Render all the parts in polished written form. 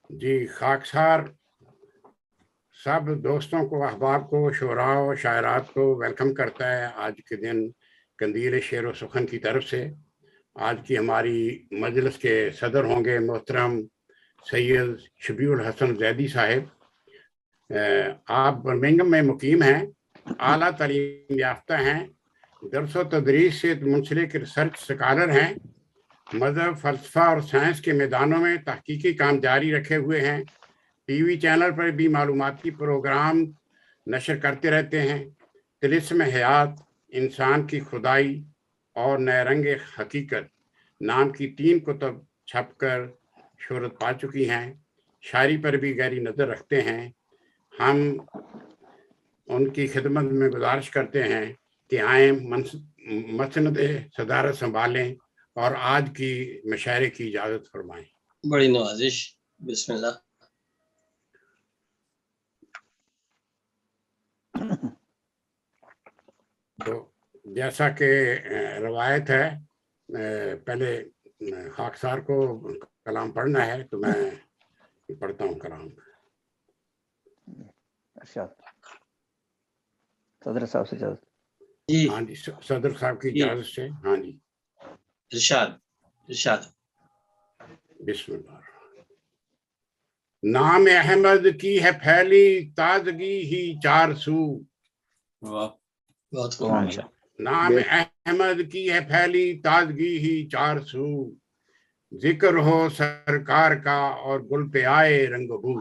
جی خاکسار سب دوستوں کو، احباب کو، شعراء و شاعرات کو ویلکم کرتا ہے آج کے دن قندیل شعر و سخن کی طرف سے۔ آج کی ہماری مجلس کے صدر ہوں گے محترم سید شبیع الحسن زیدی صاحب۔ آپ برمنگھم میں مقیم ہیں، اعلیٰ تعلیم یافتہ ہیں، درس و تدریس سے منسلک ریسرچ اسکالر ہیں، مذہب، فلسفہ اور سائنس کے میدانوں میں تحقیقی کام جاری رکھے ہوئے ہیں، ٹی وی چینل پر بھی معلوماتی پروگرام نشر کرتے رہتے ہیں۔ طلسم حیات، انسان کی خدائی اور نئے رنگ حقیقت نام کی 3 کتب چھپ کر شہرت پا چکی ہیں۔ شاعری پر بھی گہری نظر رکھتے ہیں۔ ہم ان کی خدمت میں گزارش کرتے ہیں کہ آئیں مسند صدارت سنبھالیں اور آج کی مشاعرے کی اجازت فرمائیں۔ بڑی نوازش، بسم اللہ۔ تو جیسا کہ روایت ہے، پہلے خاکسار کو کلام پڑھنا ہے تو میں پڑھتا ہوں کلام۔ صدر صاحب سے اجازت؟ ہاں جی، صدر صاحب کی اجازت سے۔ ہاں جی، ارشاد ارشاد۔ بسم اللہ۔ نام احمد کی ہے پھیلی تازگی ہی 4 سو۔ بہت خوب۔ نام احمد کی ہے پھیلی تازگی ہی 4 سو، ذکر ہو سرکار کا اور گل پہ آئے رنگ بو۔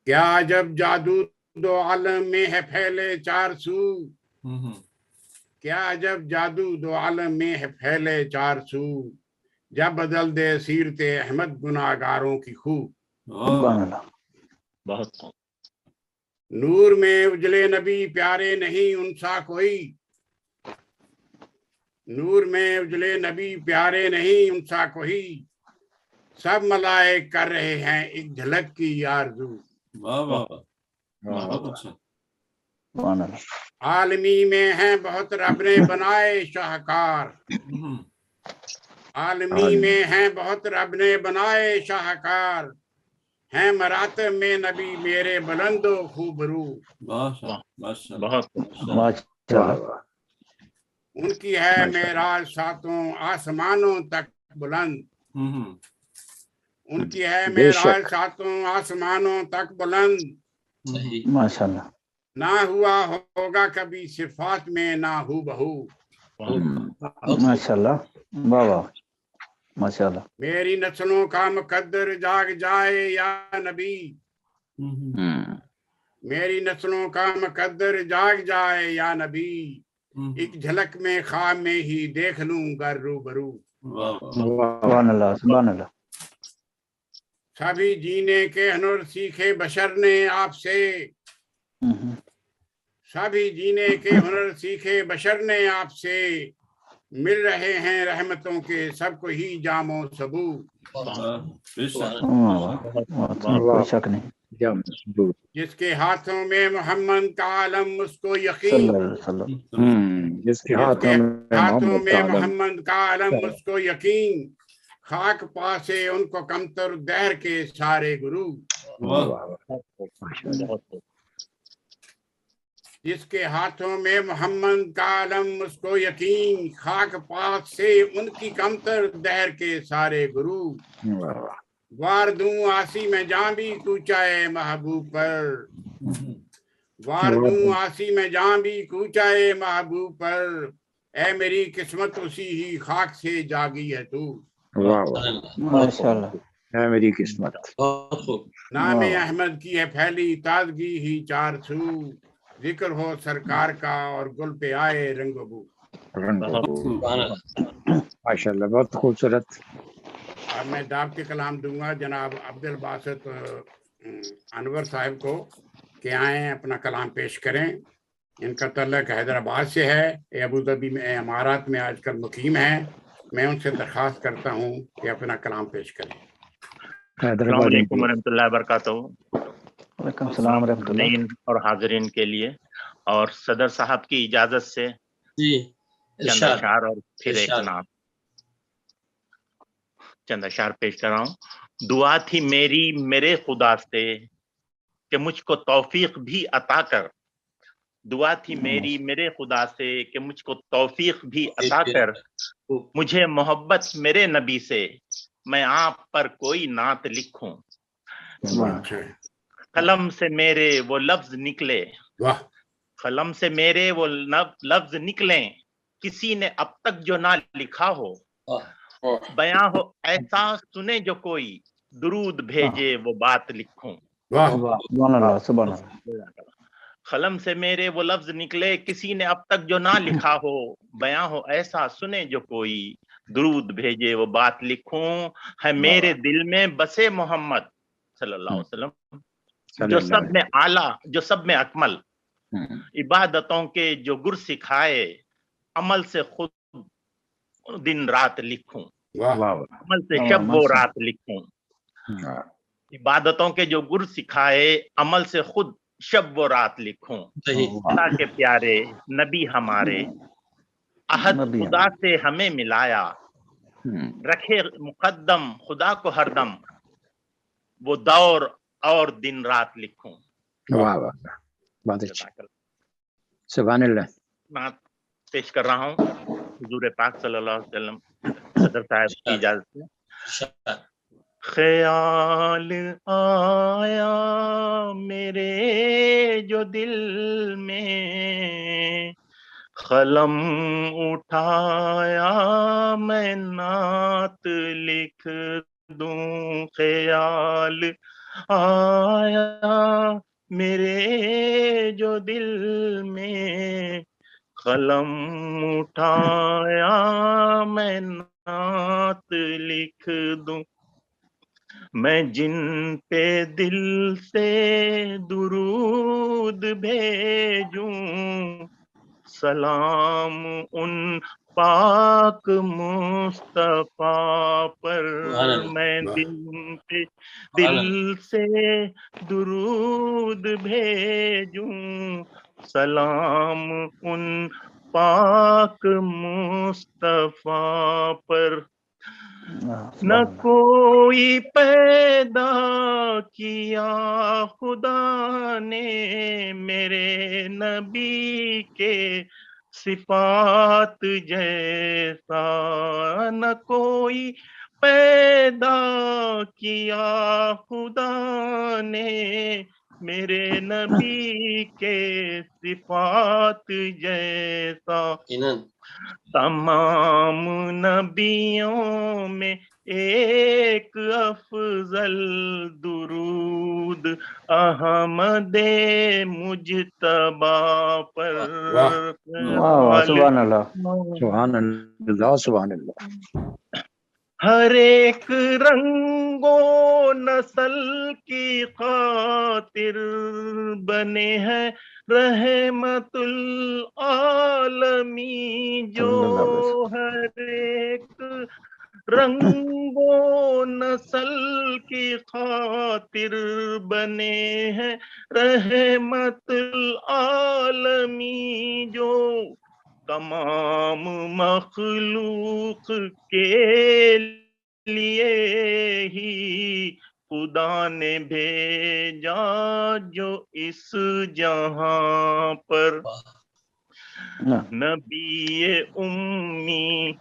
کیا جب جادو دو عالم میں ہے پھیلے 4 سو، کیا جب جادو دو عالم میں ہے پھیلے 4 سو، جب بدل دے سیرت احمد گناہگاروں کی خو۔ بہت نور میں اجلے نبی پیارے نہیں ان سا کوئی، نور میں اجلے نبی پیارے نہیں ان سا کوئی، سب ملائک کر رہے ہیں ایک جھلک کی آرزو۔ عالمی میں ہیں بہت رب نے بنائے شاہکار، عالمی میں ہیں بہت رب نے بنائے شاہکار، ہیں مراتب میں نبی میرے بلند و خوبرو۔ ان کی ہے معراج 7 آسمانوں تک بلند، ان کی ہے معراج 7 آسمانوں تک بلند، ماشاءاللہ نہ ہوا ہوگا کبھی صفات میں نہ ہو بہو۔ ماشاءاللہ، واہ واہ، ماشاءاللہ۔ میری نسلوں کا مقدر جاگ جائے یا نبی، میری نسلوں کا مقدر جاگ جائے یا نبی، ایک جھلک میں خواب میں ہی دیکھ لوں گر روبرو۔ سبحان اللہ، سبحان اللہ۔ سبھی جینے کے ہنر سیکھے بشر نے آپ سے، سبھی جینے کے ہنر سیکھے بشر نے آپ سے، مل رہے ہیں رحمتوں کے سب کو ہی جام و سبو۔ کوئی شک نہیں۔ جس کے ہاتھوں میں محمد کا علم اس کو صلی یقین، اللہ علیہ وسلم۔ جس کے جس کے ہاتھوں میں محمد محمد کا علم اس کو یقین، خاک پاسے ان کو کمتر دہر کے سارے گرو۔ جس کے ہاتھوں میں محمد کا علم اس کو یقین، خاک پاس سے ان کی کمتر دہر کے سارے گرو۔ وار دوں آسی میں جاں بھی کوچائے محبوب پر، وار دوں آسی میں جاں بھی کوچائے محبوب پر، اے میری قسمت اسی ہی خاک سے جاگی ہے تو۔ ماشاءاللہ، ہے میری قسمت۔ نام احمد کی ہے پھیلی تازگی ہی 4 سو، ذکر ہو سرکار کا اور گل پہ آئے رنگ بو۔ ماشاءاللہ، بہت خوبصورت۔ اب میں دعوت کے کلام دوں گا جناب عبد الباسط انور صاحب کو کہ آئیں اپنا کلام پیش کریں۔ ان کا تعلق حیدرآباد سے ہے، یہ ابوظہبی میں امارات میں آج کل مقیم ہیں۔ میں ان سے درخواست کرتا ہوں کہ اپنا کلام پیش کریں۔ السلام علیکم ورحمۃ اللہ وبرکاتہ۔ وعلیکم السلام ورحمۃ اللہ۔ سامعین اور حاضرین کے لیے اور صدر صاحب کی اجازت سے جی چند ارشاد اشعار اور پھر ایک ارشاد۔ نعت۔ چند اشعار پیش کر رہا ہوں. دعا تھی میری میرے خدا سے کہ مجھ کو توفیق بھی عطا کر. دعا تھی میری میرے خدا سے کہ مجھ کو توفیق بھی عطا کر. مجھے محبت میرے نبی سے میں آپ پر کوئی نعت لکھوں. قلم سے میرے وہ لفظ نکلے, قلم سے میرے وہ لفظ نکلیں کسی نے اب تک جو نہ لکھا ہو. بیاں ہو ایسا سنے جو کوئی درود بھیجے وہ بات لکھوں. سبحان اللہ سبحان اللہ. قلم سے میرے وہ لفظ نکلے کسی نے اب تک جو نہ لکھا ہو. بیاں ہو ایسا سنے جو کوئی درود بھیجے وہ بات لکھوں. ہے میرے دل میں بسے محمد صلی اللہ علیہ وسلم جو سب میں اعلیٰ جو سب میں اکمل. عبادتوں کے جو گر سکھائے عمل سے خود دن رات لکھوں. عمل سے شب و رات لکھوں. عبادتوں کے جو گر سکھائے عمل سے خود شب و رات لکھوں. اللہ کے پیارے نبی ہمارے عہد خدا سے ہمیں ملایا. رکھے مقدم خدا کو ہر دم وہ دور اور دن رات لکھوں. واہ واہ بہت اچھا. سبحان اللہ. میں پیش کر رہا ہوں حضور پاک صلی اللہ علیہ وسلم صدر صاحب کی اجازت سے. خیال آیا میرے جو دل میں قلم اٹھایا میں نعت لکھ دوں. خیال آیا میرے جو دل میں قلم اٹھایا میں نعت لکھ دوں. میں جن پہ دل سے درود بھیجوں سلام ان پاک مصطفیٰ پر. میں دل سے درود بھیجوں سلام ان پاک مصطفیٰ پر. نہ کوئی پیدا کیا خدا نے میرے نبی کے صفات جیسا. نہ کوئی پیدا کیا خدا نے میرے نبی کے صفات جیسا. تمام نبیوں میں ایک افضل درود احمد مجتبی پر. سبحان اللہ سبحان اللہ سبحان اللہ. ہر ایک رنگ و نسل کی خاطر بنے ہیں رحمت العالمین. جو ہر ایک رنگ و نسل کی خاطر بنے ہیں رحمت العالمین. جو تمام مخلوق کے لیے ہی خدا نے بھیجا جو اس جہاں پر. نبی امی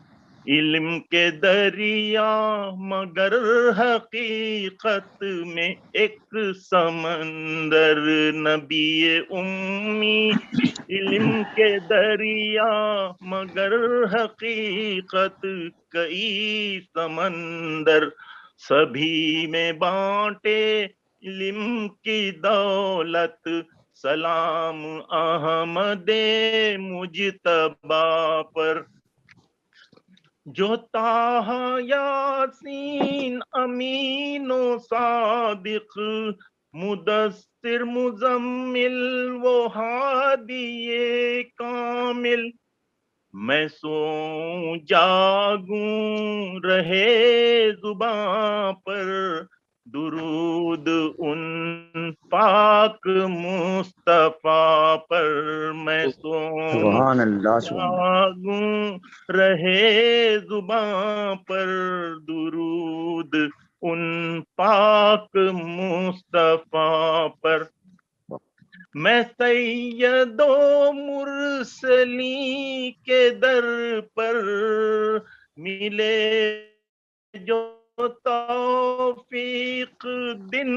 علم کے دریا مگر حقیقت میں ایک سمندر. نبی امی علم کے دریا مگر حقیقت کئی سمندر. سبھی میں بانٹے علم کی دولت سلام احمد مجتبی پر. جو طٰہٰ یاسین امین و صادق مدثر مزمل وہ ہادی کامل. میں سوؤں جاگوں رہے زباں پر درود ان پاک مصطفیٰ پر. میں سبحان اللہ سبحان اللہ. جاگوں رہے زباں پر درود درود ان پاک مصطفیٰ پر. میں سید و مرسلی کے در پر ملے جو توفیق دن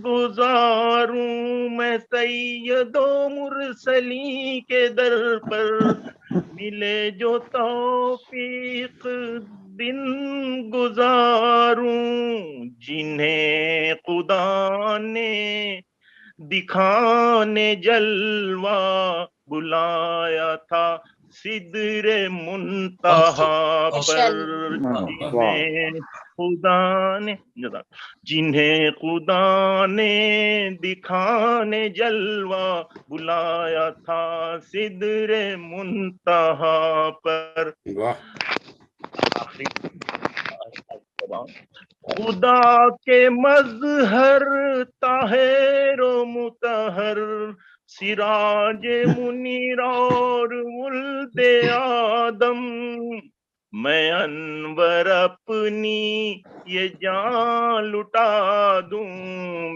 گزاروں. میں سید و مرسلی کے در پر ملے جو توفیق دن گزاروں. جنہیں خدا نے دکھانے جلوہ بلایا تھا صدر منتہا پر. جنہیں خدا نے دکھانے جلوہ بلایا تھا صدر منتہا پر. خدا کے مظہر طاہر و مطہر سراج منیر اور ولد آدم. میں انور اپنی یہ جان لٹا دوں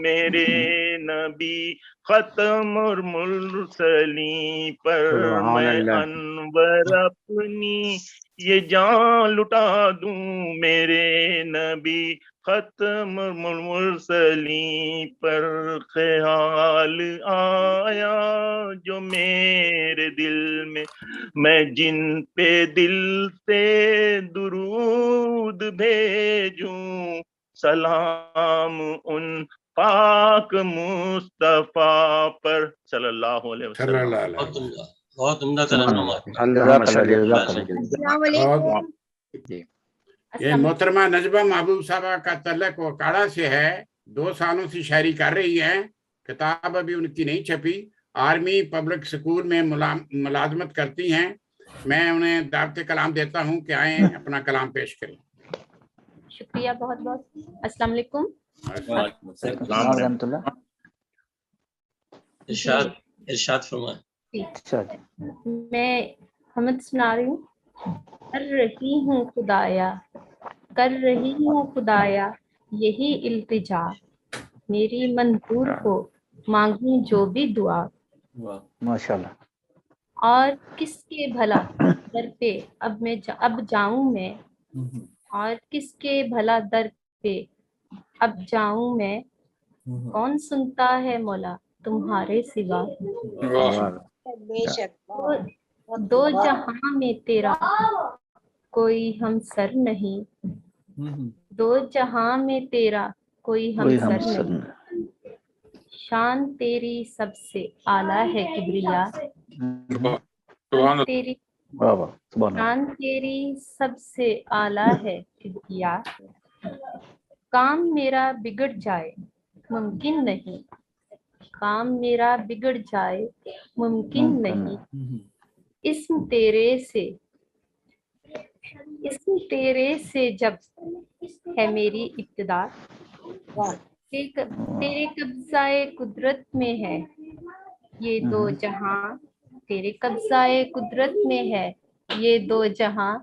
میرے نبی ختم المرسلین پر. میں انور اپنی یہ جان لٹا دوں میرے نبی ختم المرسلین پر. خیال آیا جو میرے دل میں جن پہ دل سے درود بھیجوں. سلام ان پاک مصطفیٰ پر صلی اللہ علیہ وسلم. بہت عمدہ ترنم. یہ محترمہ نجبہ محبوب صاحبہ کا تعلق وکاڑا سے ہے. 2 سالوں سے شاعری کر رہی ہیں. کتاب ابھی ان کی نہیں چھپی. آرمی پبلک سکول میں ملازمت کرتی ہیں. میں انہیں دعوت کلام دیتا ہوں کہ آئیں اپنا کلام پیش کریں. شکریہ بہت بہت. السلام علیکم. ارشاد فرمائیں. میں حمد سنا رہی ہوں. کر رہی ہوں خدایا، کر رہی ہوں خدایا یہی التجا، میری منظور ہو مانگوں جو بھی دعا. ماشاءاللہ. اور کس کے بھلا در پہ اب جاؤں میں، اور کس کے بھلا در پہ اب جاؤں میں، کون سنتا ہے مولا تمہارے سوا. دو جہاں میں تیرا کوئی ہم سر نہیں، دو جہاں میں تیرا کوئی ہم سر نہیں. شان تیری سب سے اعلیٰ ہے کبریا، شان تیری سب سے اعلیٰ ہے کبریا. کام میرا بگڑ جائے ممکن نہیں، کام میرا بگڑ جائے ممکن نہیں. اسم تیرے سے جب ہے میری ابتدا، تیرے قبضہ قدرت میں ہے یہ 2 جہاں، تیرے قبضہ قدرت میں ہے یہ 2 جہاں.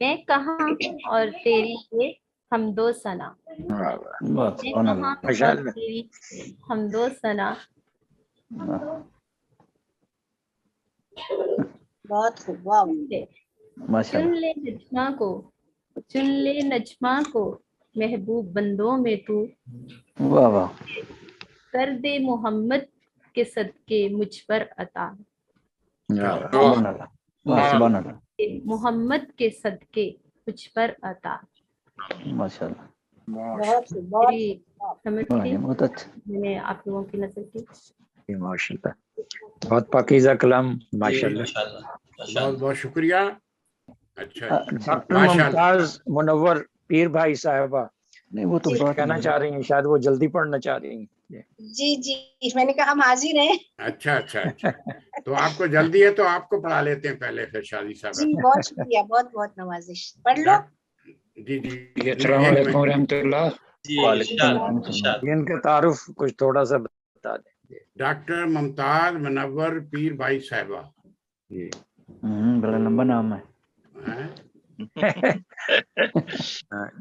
میں کہاں اور تیری یہ حمد و ثنا، میں کہاں اور تیری حمد و ثنا. بہت خوب. واہ. چن لے نجمہ کو، چن لے نجمہ کو محبوب بندوں میں تو. واہ واہ. کر دے محمد کے صدقے مجھ پر عطا، سبحان اللہ. سبحان اللہ. محمد کے صدقے مجھ پر عطا. ماشاءاللہ. بہت خوب. میری سمجھ تھی، بہت اچھا. میں نے آپ لوگوں کی نظر کی. ماشاءاللہ. بہت پاکیزہ کلام. ماشاءاللہ. بہت بہت شکریہ. اچھا ڈاکٹر ممتاز منور پیر بھائی صاحبہ نہیں وہ تو بات کہنا چاہ رہی ہیں، شاید وہ جلدی پڑھنا چاہ رہی ہیں. جی میں نے کہا ہم حاضر ہیں. اچھا تو آپ کو جلدی ہے تو آپ کو پڑھا لیتے ہیں پہلے پھر شادی صاحب. جی بہت شکریہ، بہت بہت نوازش. پڑھ لو. جی السلام علیکم ورحمۃ اللہ. ارشاد. ان کا تعارف کچھ تھوڑا سا بتا دیں. ڈاکٹر ممتاز منور پیر بھائی صاحبہ. بڑا لمبا نام ہے.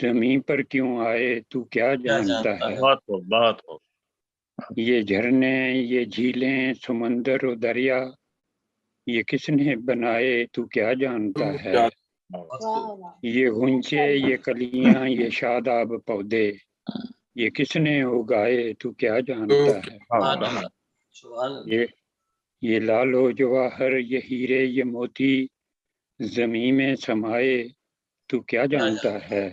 زمین پر کیوں آئے تو کیا جانتا ہے؟ بہت خوب، بہت خوب۔ یہ جھرنے، یہ جھیلیں، سمندر و دریا، یہ کس نے بنائے تو کیا جانتا ہے؟ یہ غنچے، یہ کلیاں، یہ شاداب پودے، یہ کس نے اگائے تو کیا جانتا ہے؟ یہ لال و جواہر، یہ ہیرے، یہ موتی زمین میں سمائے تو کیا جانتا ہے؟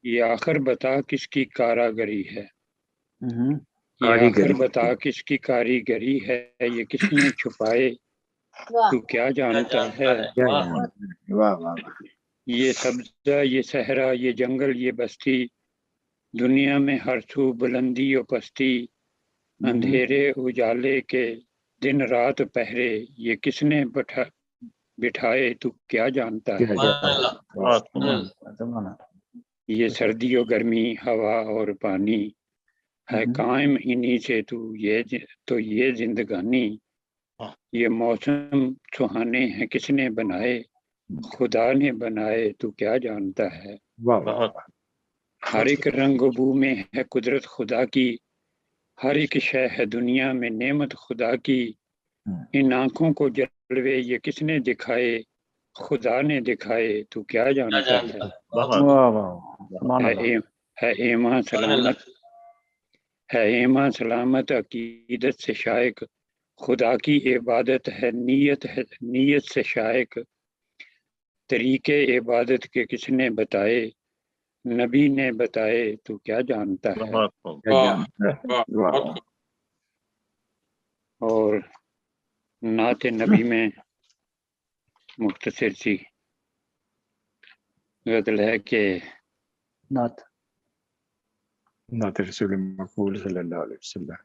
یہ آخر بتا کس کی کاراگری ہے؟ یہ آخر بتا کس کی کاریگری ہے؟ یہ کس نے چھپائے تو کیا جانتا ہے؟ یہ سبزہ، یہ صحرا، یہ جنگل، یہ بستی، دنیا میں ہر سو بلندی و پستی، اندھیرے اجالے کے دن رات پہرے، یہ کس نے بٹھائے تو کیا جانتا ہے؟ یہ سردی و گرمی، ہوا اور پانی ہے قائم انہی سے تو یہ زندگانی، یہ موسم سہانے ہیں کس نے بنائے؟ خدا نے بنائے تو کیا جانتا ہے؟ ہر ایک رنگ و بو میں ہے قدرت خدا کی، ہر ایک شے ہے دنیا میں نعمت خدا کی، ان آنکھوں کو جلوے یہ کس نے دکھائے؟ خدا نے دکھائے تو کیا جانتا ہے؟ ہے ایمان سلامت عقیدت سے شائق، خدا کی عبادت ہے نیت سے شائق، طریقے عبادت کے کس نے بتائے؟ نبی نے بتائے تو کیا جانتا ہے؟ اور نعت نبی میں مختصر سی غزل ہے کہ نعت رسول مقبول صلی اللہ علیہ وسلم.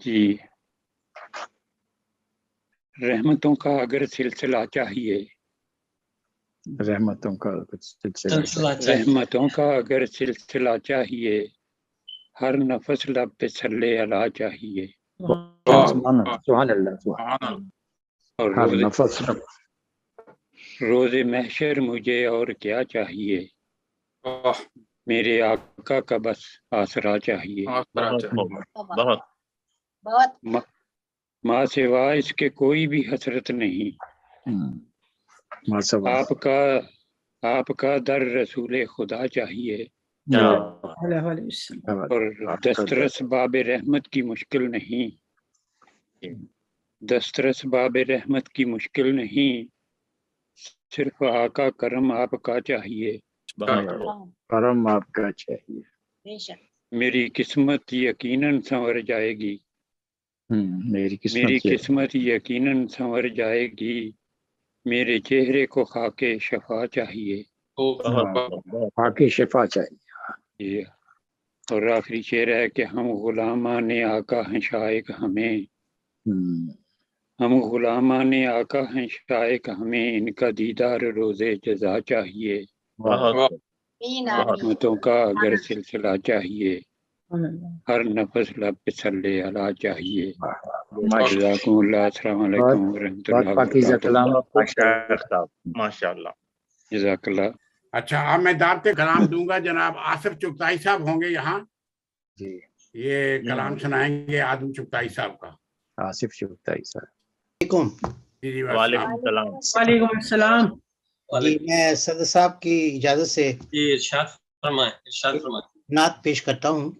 جی، رحمتوں کا اگر سلسلہ چاہیے، رحمتوں کا اگر سلسلہ چاہیے، ہر نفس لب پہ صلی اللہ چاہیے، سبحان اللہ. اور ہر نفس روز محشر مجھے اور کیا چاہیے؟ میرے آقا کا بس آسرا چاہیے، بہت ماں سوا اس کے کوئی بھی حسرت نہیں، آپ کا در رسول خدا چاہیے، اور دسترس باب رحمت کی مشکل نہیں، دسترس باب رحمت کی مشکل نہیں، صرف آقا کرم آپ کا چاہیے، کرم آپ کا چاہیے. میری قسمت یقیناً سنور جائے گی، میری قسمت یقیناً سنور جائے گی، میرے چہرے کو خاک شفا چاہیے، خاک شفا چاہیے. یہ اور آخری شعر ہے کہ ہم غلامان آقا ہیں شائق ہمیں، ہم غلامان آقا ہیں شائق ہمیں، ان کا دیدار روز جزا چاہیے، رحمتوں کا اگر سلسلہ چاہیے، ہر نفس لب پہ صلی اللہ چاہیے. جزاکم اللہ، السلام علیکم ورحمۃ اللہ وبرکاتہ. ماشاء اللہ، جزاک اللہ. اچھا، اب میں دعوت کلام دوں گا. جناب آصف چغتائی صاحب ہوں گے یہاں، جی یہ کلام سنائیں گے آدم چغتائی صاحب کا. آصف چغتائی صاحب. جی وعلیکم السلام. وعلیکم السلام. جی میں صدر صاحب کی اجازت سے ارشاد فرمائیں. نعت پیش کرتا ہوں.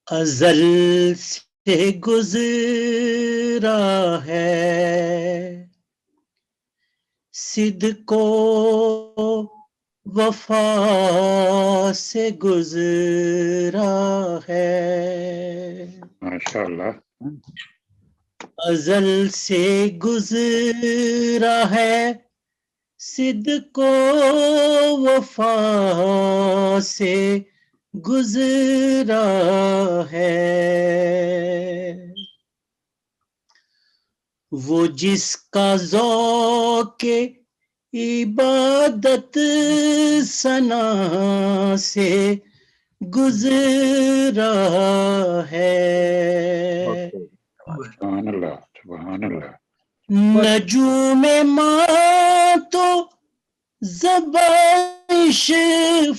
ازل سے گزرا ہے صدق و وفا سے گزرا ہے، ماشاءاللہ. ازل سے گزرا ہے صدق و وفا سے گزرا ہے، وہ جس کا ذوق عبادت ثنا سے گزرا ہے، سبحان اللہ، سبحان اللہ. نجوم ماں تو زبائش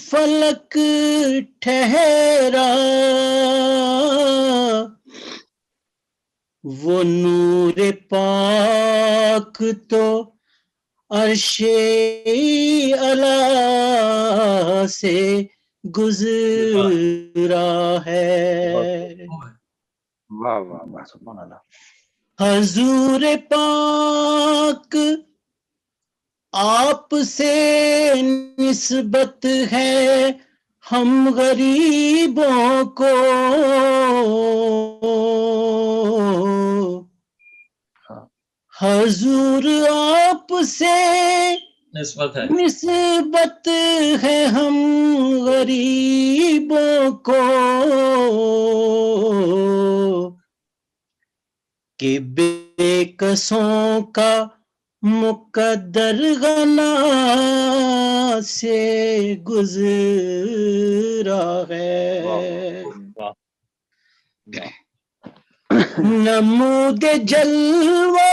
فلک ٹھہرا، وہ نور پاک تو عرش اعلیٰ سے گزرا ہے۔ واہ واہ واہ، سبحان اللہ۔ حضور پاک آپ سے نسبت ہے ہم غریبوں کو، حضور آپ سے نسبت ہے ہم غریبوں کو، کہ بے کسوں کا مقدر غنا سے گزرا ہے۔ نمود جلوہ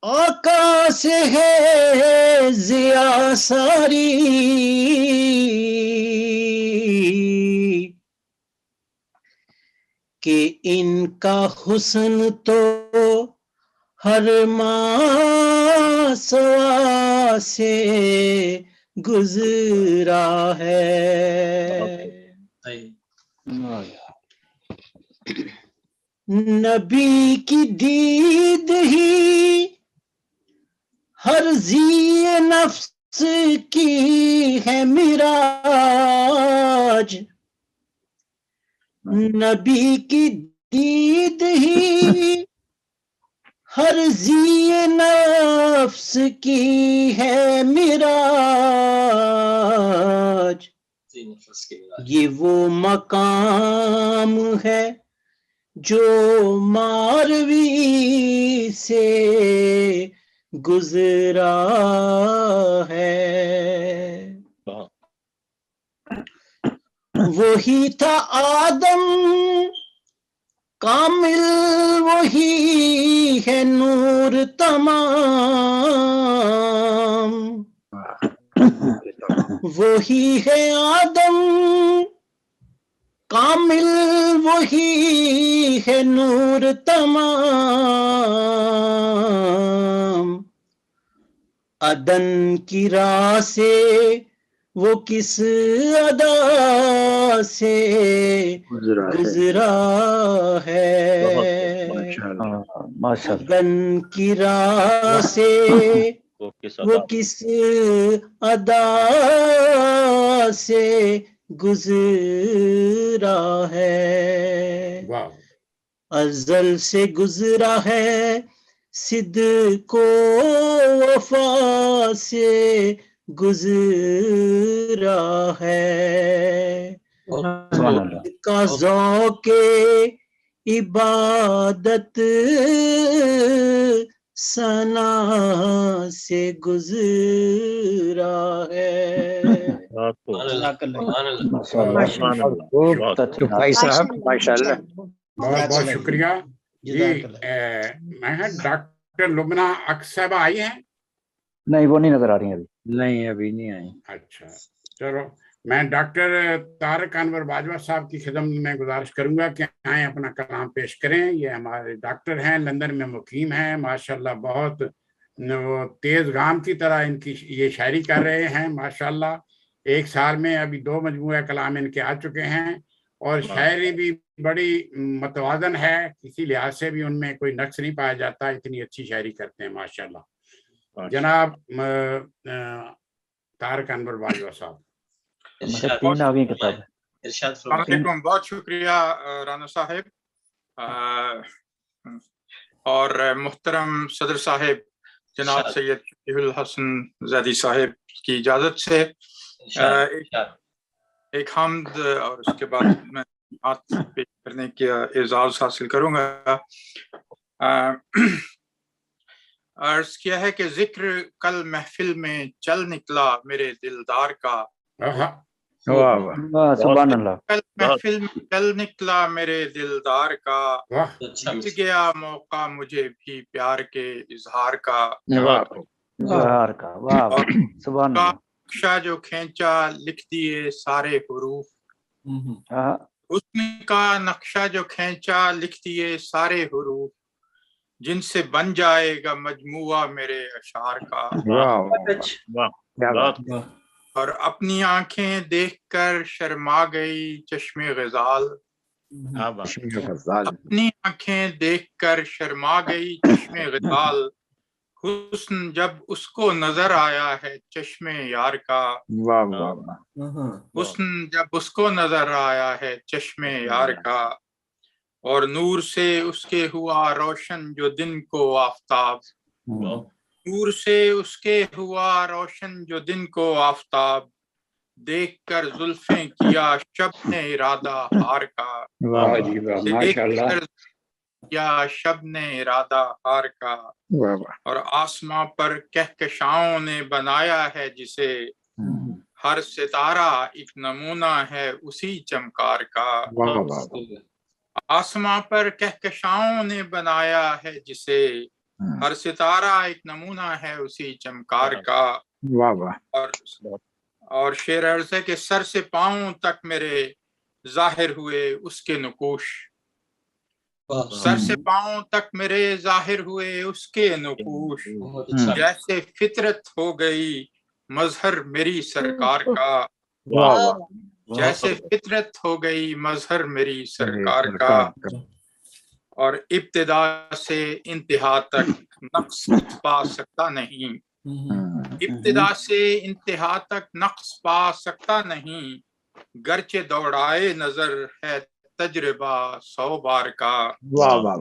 آقا سے ہے ضیا ساری، کہ ان کا حسن تو ہر ماہ سوا سے گزرا ہے۔ نبی کی دید ہی ہر ذی نفس کی ہے معراج، نبی کی دید ہی ہر ذی نفس کی ہے معراج، یہ وہ مقام ہے جو ماروی سے گزرا ہے۔ وہی تھا آدم کامل، وہی ہے نور تمام، وہی ہے آدم کامل، وہی ہے نور تمام، عدن کی راہ سے وہ کس ادا سے گزرا ہے، عدن کی راہ سے وہ کس ادا سے گزرا ہے، ازل سے گزرا ہے صدق و وفا سے گزرا ہے، کا ذوق عبادت ثنا سے گزرا ہے۔ بھائی صاحب ماشاء اللہ، بہت بہت شکریہ جی۔ میں ڈاکٹر لبنہ اکس صاحبہ آئی ہیں؟ نہیں، وہ نہیں نظر آ رہی ہیں ابھی، نہیں ابھی نہیں آئی۔ اچھا چلو، میں ڈاکٹر طارق انور باجوہ صاحب کی خدمت میں گزارش کروں گا کہ آئیں اپنا کلام پیش کریں۔ یہ ہمارے ڈاکٹر ہیں، لندن میں مقیم ہیں، ماشاءاللہ بہت وہ تیز گام کی طرح ان کی یہ شاعری کر رہے ہیں ماشاءاللہ۔ ایک سال میں ابھی 2 مجموعہ کلام ان کے آ چکے ہیں، اور شاعری بھی بڑی متوازن ہے، کسی لحاظ سے بھی ان میں کوئی نقص نہیں پایا جاتا، اتنی اچھی شاعری کرتے ہیں ماشاءاللہ۔ جناب طارق انور باجوہ صاحب۔ السلام علیکم، بہت شکریہ رانا صاحب، اور محترم صدر صاحب جناب سید شفیع الحسن زیدی صاحب کی اجازت سے ایک حمد اور اس کے بعد میں بات پیش کرنے کا اعزاز حاصل کروں گا۔ عرض کیا ہے کہ ذکر کل محفل میں چل نکلا میرے دلدار کا، واہ واہ واہ سبحان اللہ کل محفل میں چل نکلا میرے دلدار کا واہ مل گیا موقع مجھے بھی پیار کے اظہار کا واہ اظہار کا واہ واہ سبحان اللہ نقشہ جو کھینچا لکھ دیے سارے حروف ہاں حسن کا نقشہ جو کھینچا لکھ دیے سارے حروف جن سے بن جائے گا مجموعہ میرے اشعار کا واہ واہ کیا بات واہ اور اپنی آنکھیں دیکھ کر شرما گئی چشم غزال کیا بات غزال اپنی آنکھیں دیکھ کر شرما گئی چشم غزال حسن جب اس کو نظر آیا ہے چشم یار کا واہ واہ واہ حسن جب اس کو نظر آیا ہے چشم یار کا اور نور سے اس کے ہوا روشن جو دن کو آفتاب نور سے اس کے ہوا روشن جو دن کو آفتاب دیکھ کر زلفیں کیا شب نے ارادہ ہار کا واہ جی واہ دیکھ ماشاء اللہ کر کیا شب نے ارادہ ہار کا واہ واہ اور آسماں پر کہکشاؤں نے بنایا ہے جسے ہر ستارہ ایک نمونہ ہے اسی چمکار کا واہ واہ آسماں پر کہکشاؤں نے بنایا ہے جسے ہر ستارہ ایک نمونہ ہے اسی چمکار کا واہ واہ اور شعر عرض ہے کہ سر سے پاؤں تک میرے ظاہر ہوئے اس کے نقوش سر سے پاؤں تک میرے ظاہر ہوئے اس کے نقوش جیسے فطرت ہو گئی مظہر میری سرکار کا واہ واہ جیسے فطرت ہو گئی مظہر میری سرکار کا اور ابتدا سے انتہا تک نقص پا سکتا نہیں ابتدا سے انتہا تک نقص پا سکتا نہیں گرچہ دوڑائے نظر ہے تجربہ 100 بار کا واہ واہ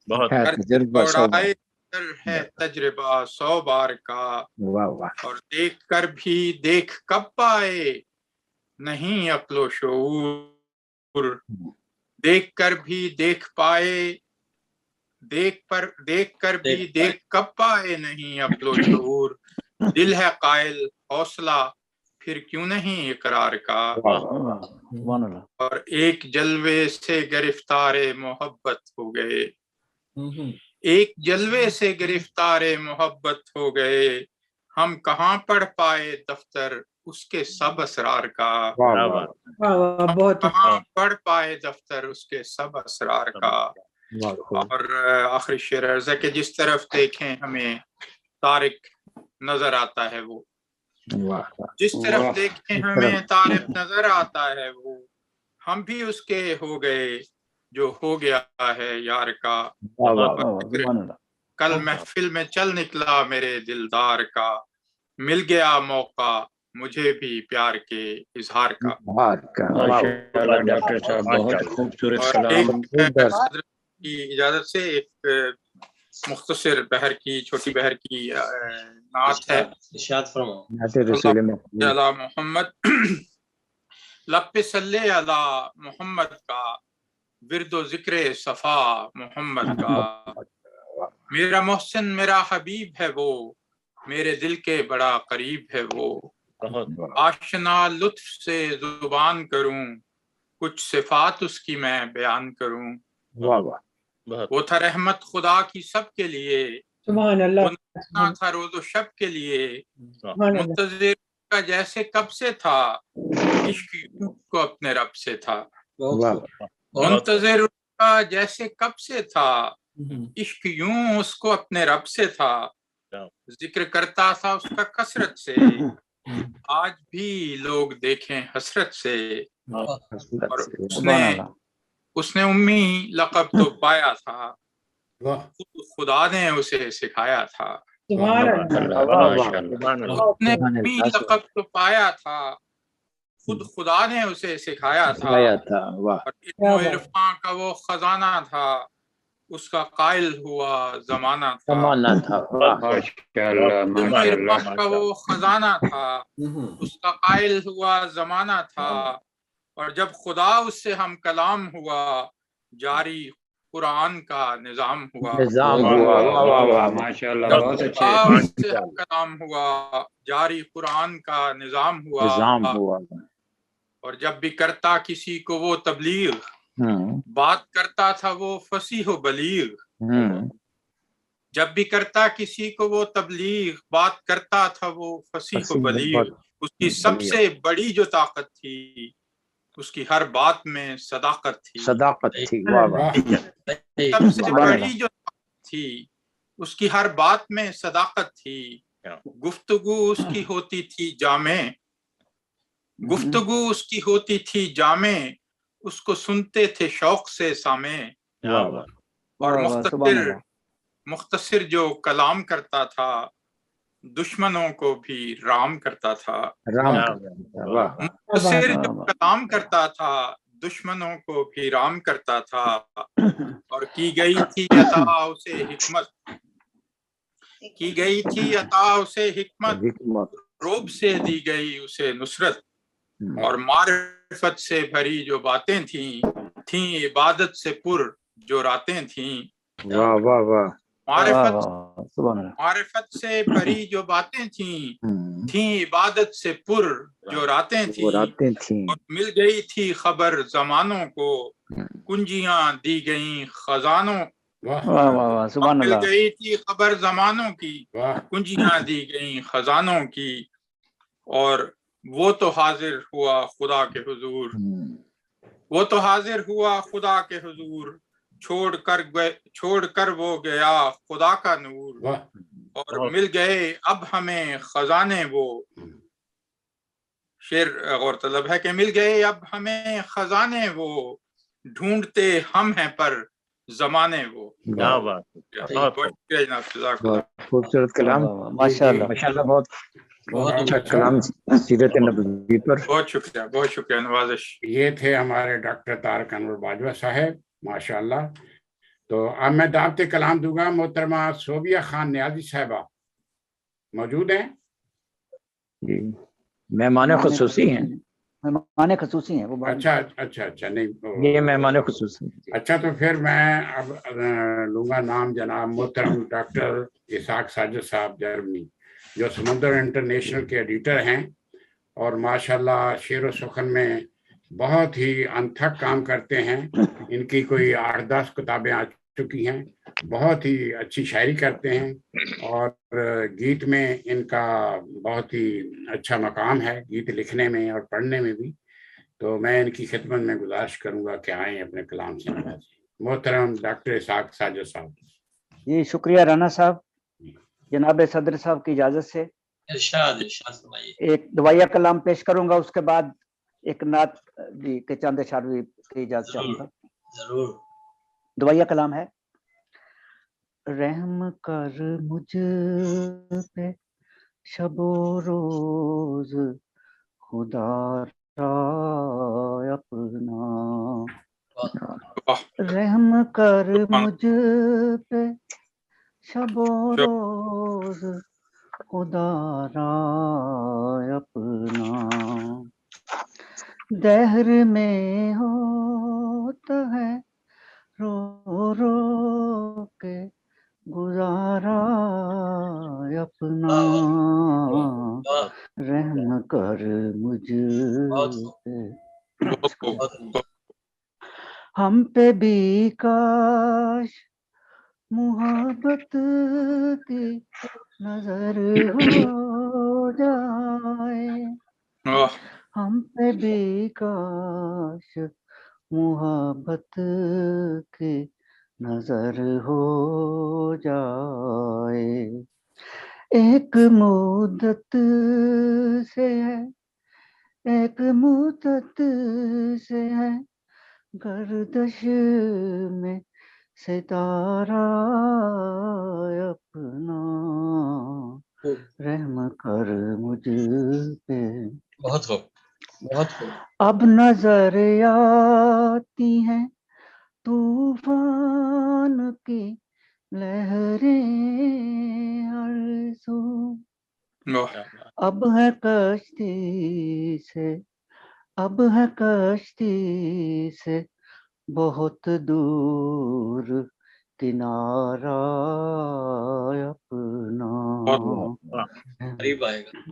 بہت ہے تجربہ سو بار دوڑائے نظر ہے تجربہ 100 بار کا واہ واہ اور دیکھ کر بھی دیکھ کب پائے نہیں عقل و شعور دیکھ کر بھی دیکھ پائے دیکھ کر بھی دیکھ کب پائے نہیں عقل و شعور دل ہے قائل حوصلہ پھر کیوں نہیں اقرار کا سبحان اللہ اور ایک جلوے سے گرفتار محبت ہو گئے ایک جلوے سے گرفتار محبت ہو گئے ہم کہاں پڑھ پائے دفتر اس کے سب اسرار کا بہت کہاں پڑھ پائے دفتر اس کے سب اسرار کا اور آخری شعر عرض ہے کہ جس طرف دیکھیں ہمیں طارق نظر آتا ہے وہ جس طرف دیکھیں ہمیں طارق نظر آتا ہے وہ ہم بھی اس کے ہو گئے جو ہو گیا ہے یار کا کل محفل میں چل نکلا میرے دلدار کا مل گیا موقع مجھے بھی پیار کے اظہار کا ماشاءاللہ ڈاکٹر صاحب بہت خوبصورت کلام حضرت کی اجازت سے ایک مختصر بہر کی چھوٹی بہر کی نعت ہے ارشاد فرماؤ رسول مقبول علی محمد لب پہ صلی علی محمد کا ورد و ذکر صفا محمد کا میرا محسن میرا حبیب ہے وہ میرے دل کے بڑا قریب ہے وہ آشنا لطف سے زبان کروں کچھ صفات اس کی میں بیان کروں وہ تھا رحمت خدا کی سب کے لیے سبحان اللہ وہ تھا روز و شب کے لیے منتظر کا جیسے کب سے تھا عشق کو اپنے رب سے تھا منتظر کا جیسے کب سے تھا عشق یوں اس کو اپنے رب سے تھا ذکر کرتا تھا اس کا کثرت سے آج بھی لوگ دیکھیں حسرت سے اور اس نے امی لقب تو پایا تھا خدا نے اسے سکھایا تھا اس نے امی لقب تو پایا تھا خود خدا نے اسے سکھایا تھا اور علم و عرفان کا وہ خزانہ تھا اس کا قائل ہوا زمانہ تھا علم و عرفان کا وہ خزانہ تھا اس کا قائل ہوا زمانہ تھا اور جب خدا اس سے ہم کلام ہوا جاری قرآن کا نظام ہوا ماشاءاللہ جب بہت خدا اچھے اس سے ہم کلام ہوا جاری قرآن کا نظام ہوا اور جب بھی کرتا کسی کو وہ تبلیغ بات کرتا تھا وہ فصیح و بلیغ جب بھی کرتا کسی کو وہ تبلیغ بات کرتا تھا وہ فصیح و بلیغ اس کی سب سے بڑی جو طاقت تھی اس کی ہر بات میں صداقت تھی صداقت تھی واہ واہ سب سے بڑی جو طاقت تھی اس کی ہر بات میں صداقت تھی گفتگو اس کی ہوتی تھی جامع گفتگو اس کی ہوتی تھی جامع اس کو سنتے تھے شوق سے سامع اور مختصر جو کلام کرتا تھا دشمنوں کو بھی رام کرتا تھا مختصر جو کلام کرتا تھا دشمنوں کو بھی رام کرتا تھا اور کی گئی تھی عطا اسے حکمت کی گئی تھی عطا اسے حکمت روب سے دی گئی اسے نصرت اور معرفت سے بھری جو باتیں تھیں عبادت سے پر جو راتیں تھیں واہ واہ واہ معرفت سے بھری جو باتیں تھیں عبادت سے پر جو راتیں تھیں اور مل گئی تھی خبر زمانوں کو کنجیاں دی گئیں خزانوں مل گئی تھی خبر زمانوں کی کنجیاں دی گئیں خزانوں کی اور وہ تو حاضر ہوا خدا کے حضور وہ تو حاضر ہوا خدا کے حضور چھوڑ کر وہ گیا خدا کا نور اور مل گئے اب ہمیں خزانے وہ شعر غور طلب ہے کہ مل گئے اب ہمیں خزانے وہ ڈھونڈتے ہم ہیں پر زمانے وہ خوبصورت کلام ماشاءاللہ ماشاءاللہ بہت اچھا کلام سیرت نبوی پر بہت شکریہ نوازش یہ تھے ہمارے ڈاکٹر طارق انور باجوہ صاحب ماشاءاللہ تو اب میں دعوت کلام دوں گا محترمہ صوبیہ خان نیازی صاحبہ موجود ہیں جی مہمان خصوصی ہیں وہ اچھا نہیں یہ مہمان خصوصی اچھا تو پھر میں اب لوں گا نام جناب محترم ڈاکٹر اسحاق ساجد صاحب جرمنی جو سمندر انٹرنیشنل کے ایڈیٹر ہیں اور ماشاءاللہ شعر و سخن میں بہت ہی انتھک کام کرتے ہیں ان کی کوئی 8-10 کتابیں آ چکی ہیں بہت ہی اچھی شاعری کرتے ہیں اور گیت میں ان کا بہت ہی اچھا مقام ہے گیت لکھنے میں اور پڑھنے میں بھی تو میں ان کی خدمت میں گزارش کروں گا کہ آئیں اپنے کلام سے محترم ڈاکٹر اسحاق ساجد صاحب جی شکریہ رانا صاحب جناب صدر صاحب کی اجازت سے ایک دعائیہ کلام پیش کروں گا اس کے بعد ایک نعت جی کے چاند شاروی کی اجازت چاہوں گا ضرور دعائیہ کلام ہے رحم کر مجھ پہ شب و روز خدا را اپنا رحم کر مجھ پہ شب و روز خدا را اپنا دہر میں ہوتا ہے رو رو کے گزارا اپنا رحم کر مجھ پہ ہم پہ بھی کاش محبت کی نظر ہو جائے ہم پہ بھی کاش محبت کی نظر ہو جائے ایک مدت سے ہے ایک مدت سے ہے گردش میں ستارہ اپنا رحم کر مجھ پہ بہت خوب اب نظر آتی ہیں طوفان کی لہریں ہر سو اب ہے کشتی سے بہت دور کنارہ اپنا قریب آئے گا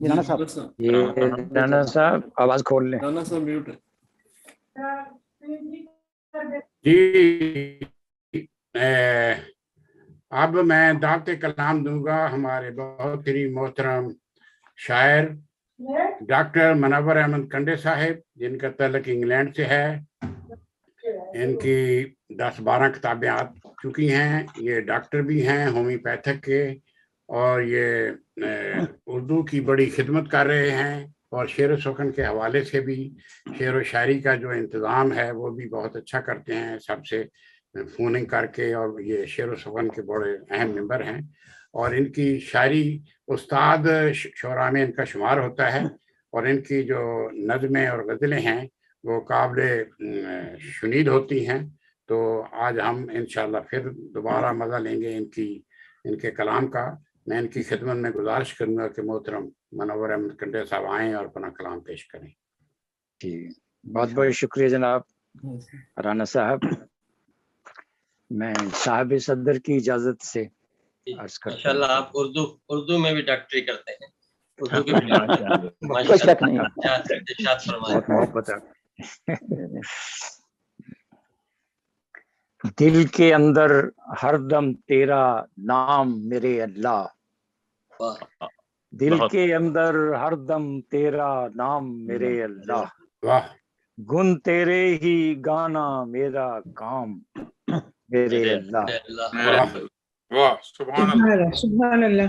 یہ رانا صاحب، یہ رانا صاحب آواز کھول لیں. رانا صاحب میوٹ ہے. جی اب میں دعوت کلام دوں گا ہمارے بہت ہی محترم شاعر ڈاکٹر منور احمد کنڈے صاحب، جن کا تعلق انگلینڈ سے ہے. ان کی 10-12 کتابیں آ چکی ہیں. یہ ڈاکٹر بھی ہیں ہومیوپیتھک کے، اور یہ اردو کی بڑی خدمت کر رہے ہیں، اور شعر و سخن کے حوالے سے بھی شعر و شاعری کا جو انتظام ہے وہ بھی بہت اچھا کرتے ہیں، سب سے فوننگ کر کے، اور یہ شعر و سخن کے بڑے اہم ممبر ہیں. اور ان کی شاعری استاد شعراء میں ان کا شمار ہوتا ہے، اور ان کی جو نظمیں اور غزلیں ہیں وہ قابل شنید ہوتی ہیں. تو آج ہم انشاءاللہ پھر دوبارہ مزہ لیں گے ان کے کلام کا. میں ان کی خدمت میں گزارش کروں گا کہ محترم منور احمد کنڈے صاحب آئیں اور اپنا کلام پیش کریں. ٹھیک، بہت بہت شکریہ جناب رانا صاحب. میں صاحب صدر کی اجازت سے عرض کرتا ہوں. انشاءاللہ آپ اردو میں بھی ڈاکٹری کرتے ہیں. اردو کی کوئی شک نہیں. ارشاد فرمائیں. بہت محبت ہے. دل کے اندر ہر دم تیرا نام میرے اللہ، دل کے اندر ہر دم تیرا نام میرے اللہ، گن تیرے ہی گانا میرا کام میرے اللہ. سبحان اللہ.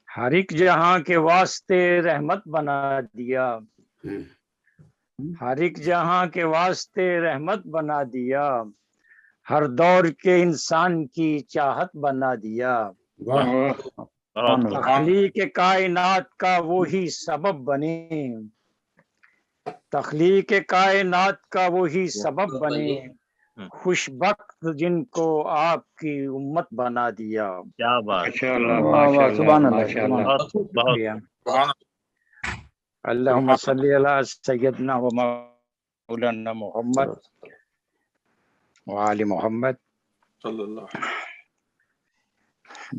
ہر ایک جہاں کے واسطے رحمت بنا دیا، ہر ایک جہاں کے واسطے رحمت بنا دیا، ہر دور کے انسان کی چاہت بنا دیا. تخلیق کائنات کا وہی سبب بنے، تخلیق کائنات کا وہی سبب بنے، خوش بخت جن کو آپ کی امت بنا دیا. کیا بات. سبحان اللہ. اللہم صلی علی سیدنا و مولانا محمد وآل محمد صلی اللہ.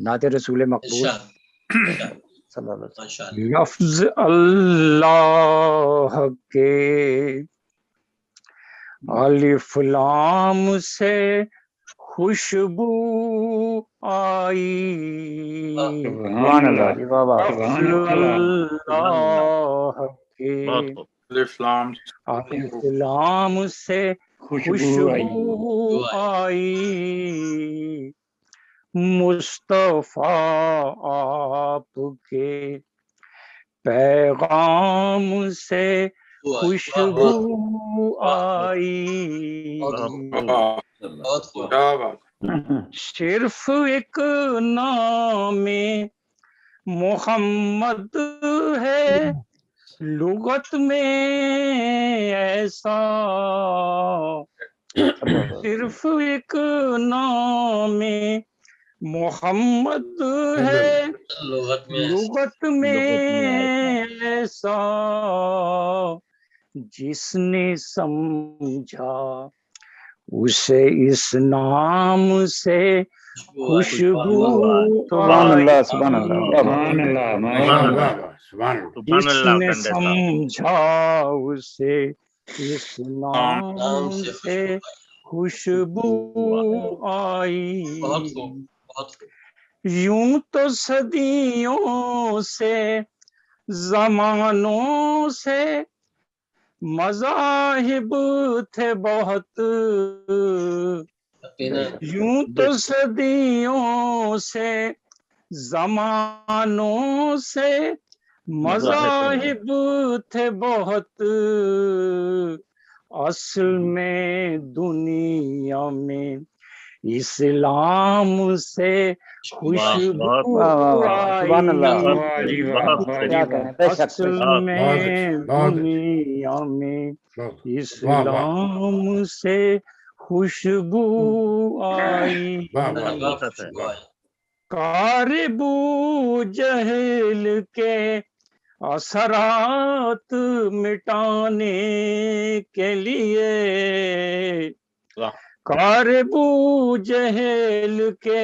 نعت رسول مقبول صلی اللہ علیہ وسلم. لفظ اللہ کے الف لام سے خوشبو آئی، سبحان اللہ. اللہ کے الف لام سے خوشبو آئی، مصطفیٰ آپ کے پیغام سے خوشبو آئی. صرف ایک نام محمد ہے لغت میں ایسا، صرف ایک نام محمد ہے لغت میں ایسا، جس نے سمجھا اسے اس نام سے خوشبو. سبحان اللہ. سبحان اللہ. جس نے سمجھا اسے اس نام سے خوشبو آئی. یوں تو صدیوں سے زمانوں سے مذاہب تھے بہت، یوں تو صدیوں سے زمانوں سے مذاہب تھے بہت، اصل میں دنیا میں اسلام سے خوشبو آئی، اصل میں دنیا میں اسلام سے خوشبو آئی. کار بو جہل کے اثرات مٹانے کے لیے، کار بو جہل کے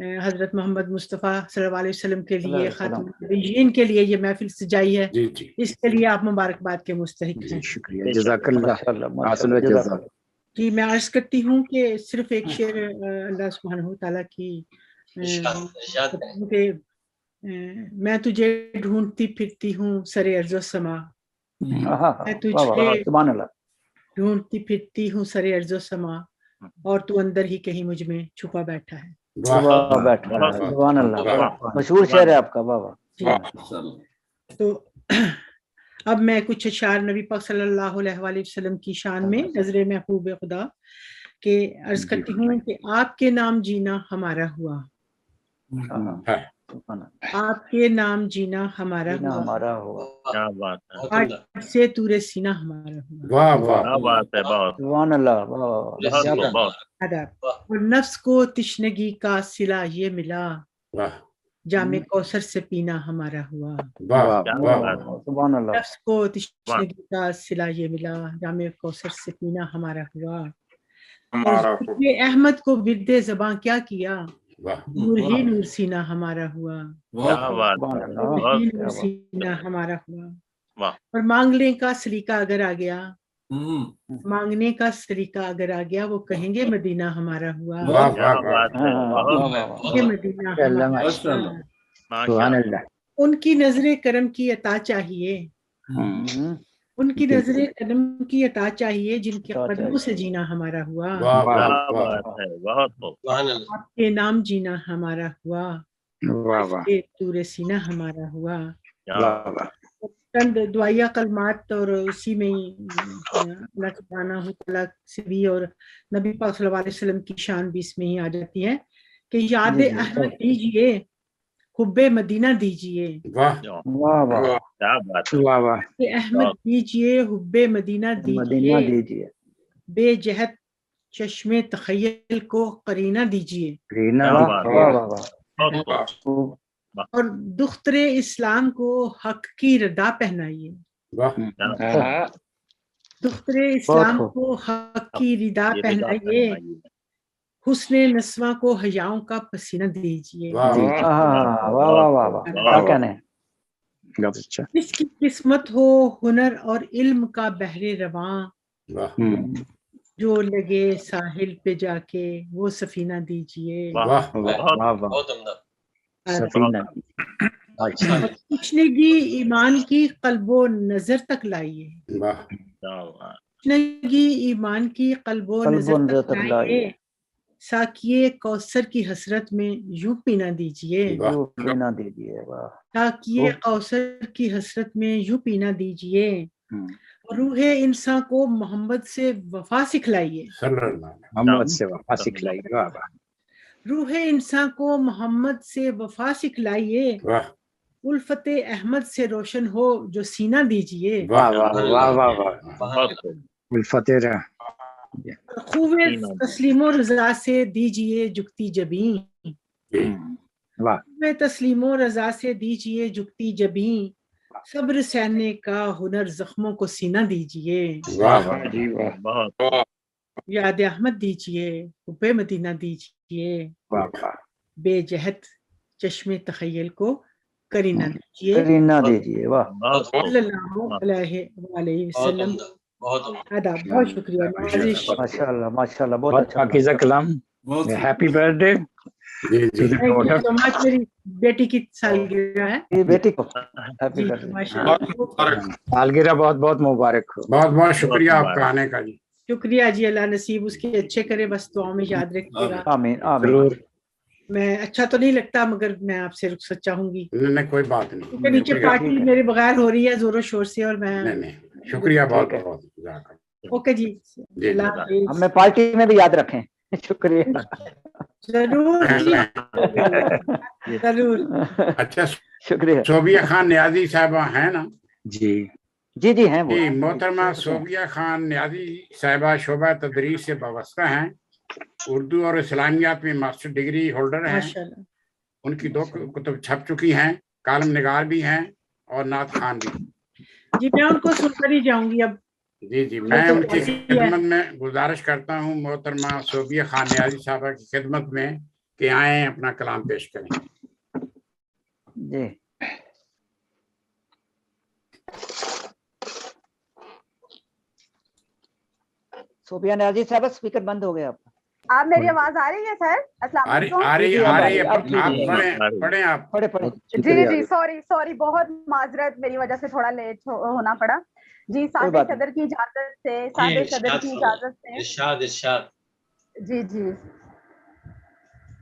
حضرت محمد مصطفیٰ صلی اللہ علیہ وسلم کے لیے، خاتم النبیین کے لیے یہ محفل سجائی ہے، اس کے لیے آپ مبارکباد کے مستحق ہیں. شکریہ، جزاک اللہ. جی میں عرض کرتی ہوں کہ صرف ایک شعر اللہ سبحانہ تعالیٰ کی کہ میں تجھے ڈھونڈتی پھرتی ہوں سر ارض و سما، میں تجھے ڈھونڈتی پھرتی ہوں سر ارض و سما، اور تو اندر ہی کہیں مجھ میں چھپا بیٹھا ہے. سبحان اللہ، مشہور شعر ہے آپ کا. تو اب میں کچھ اشعار نبی پاک صلی اللہ علیہ وآلہ وسلم کی شان میں نظر محبوب خدا کہ عرض کرتی ہوں کہ آپ کے نام جینا ہمارا ہوا، آپ کے نام جینا ہمارا ہوا، آج سے تور سینہ ہمارا ہوا. سبحان اللہ. اور نفس کو تشنگی کا صلہ یہ ملا، جام کوثر سے پینا ہمارا ہوا. سبحان اللہ. نفس کو تشنگی کا صلہ یہ ملا، جام کوثر سے پینا ہمارا ہوا. یہ احمد کو ورد زباں کیا کیا، نور ہی نور سینہ ہمارا ہوا، نور ہی نور سینہ ہمارا ہوا. اور مانگنے کا سلیقہ اگر آ گیا، مانگنے کا سلیقہ اگر آ گیا، وہ کہیں گے مدینہ ہمارا ہوا، مدینہ ہمارا. ان کی نظر کرم کی عطا چاہیے، ان کی نظر قدم کی عطا چاہیے، جن کے قدموں سے جینا ہمارا ہوا، آپ کے نام جینا ہمارا ہوا، تور سینہ ہمارا ہوا. چند دعائیہ کلمات اور اسی میں اللہ سبحانہ تعالیٰ سے بھی اور نبی پاک صلی اللہ علیہ وسلم کی شان بھی اس میں ہی آ جاتی ہے کہ یاد احمد دیجئے، حب مدینہ دیجئے، احمد دیجئے، حب مدینہ دیجئے، بے جہت چشم تخیل کو قرینہ دیجئے، اور دختر اسلام کو حق کی ردا پہنائیے، دختر اسلام کو حق کی ردا پہنائیے، حسن نسواں کو حیاؤں کا پسینہ دیجیے. جس کی قسمت ہو ہنر اور علم کا بحر رواں، جو لگے ساحل پہ جا کے وہ سفینہ دیجیے. تشنگی ایمان کی قلب و نظر تک لائیے، تشنگی ایمان کی قلب و نظر تک لائیے، ساکیے کوثر کی حسرت میں یوں پینا دیجیے، ساکیے کوثر کی حسرت میں یوں پینا دیجیے. روح انسان کو محمد سے وفا سکھلائیے، محمد سے وفا سکھلائیے، روح انسان کو محمد سے وفا سکھلائیے، الفت احمد سے روشن ہو جو سینہ دیجیے، خوب تسلیم و رضا سے دیجیے جھکتی جبیں، خوب تسلیم و رضا سے دیجیے جھکتی جبیں، صبر سہنے کا ہنر زخموں کو سینہ دیجیے، یاد احمد دیجیے، حب مدینہ دیجیے، بے جہت چشم تخیل کو کرینہ دیجیے، صلی اللہ علیہ وسلم. بہت شکریہ، ماشاءاللہ ماشاءاللہ، بہت اچھا پاکیزہ کلام. Happy birth day. میری بیٹی کی سالگرہ ہے، بیٹی کو سالگرہ بہت بہت مبارک ہو. بہت بہت شکریہ آپ کا آنے کا. جی شکریہ جی، اللہ نصیب اس کے اچھے کرے، بس دعاؤں میں یاد رکھیے گا. آمین آمین. میں اچھا تو نہیں لگتا مگر میں آپ سے رخصت چاہوں گی. نہیں کوئی بات نہیں، کیونکہ نیچے پارٹی میرے بغیر ہو رہی ہے زور و شور سے، اور میں شکریہ بہت بہت. اوکے جی، ہمیں پارٹی میں بھی یاد رکھیں. شکریہ. ضرور ضرور. اچھا شکریہ. صوبیہ خان نیازی صاحبہ ہیں نا؟ جی جی جی ہیں. محترمہ صوبیہ خان نیازی صاحبہ شعبہ تدریس سے وابستہ ہیں، اردو اور اسلامیات میں ماسٹر ڈگری ہولڈر ہیں. ان کی 2 کتب چھپ چکی ہیں، کالم نگار بھی ہیں اور نعت خان بھی. جی میں ان کو سن کر ہی جاؤں گی اب. جی میں ان کی خدمت میں گزارش کرتا ہوں محترمہ صوبیہ خان نیازی صاحبہ کی خدمت میں کہ آئیں اپنا کلام پیش کریں. جی صوفیہ نیازی صاحب اسپیکر بند ہو گیا آپ کا. آپ میری آواز آ رہی ہے سر؟ السلام علیکم. آ رہی ہے. آپ پڑھیں آپ. جی سوری بہت معذرت، میری وجہ سے تھوڑا لیٹ ہونا پڑا. جی سعد صدر کی اجازت سے جی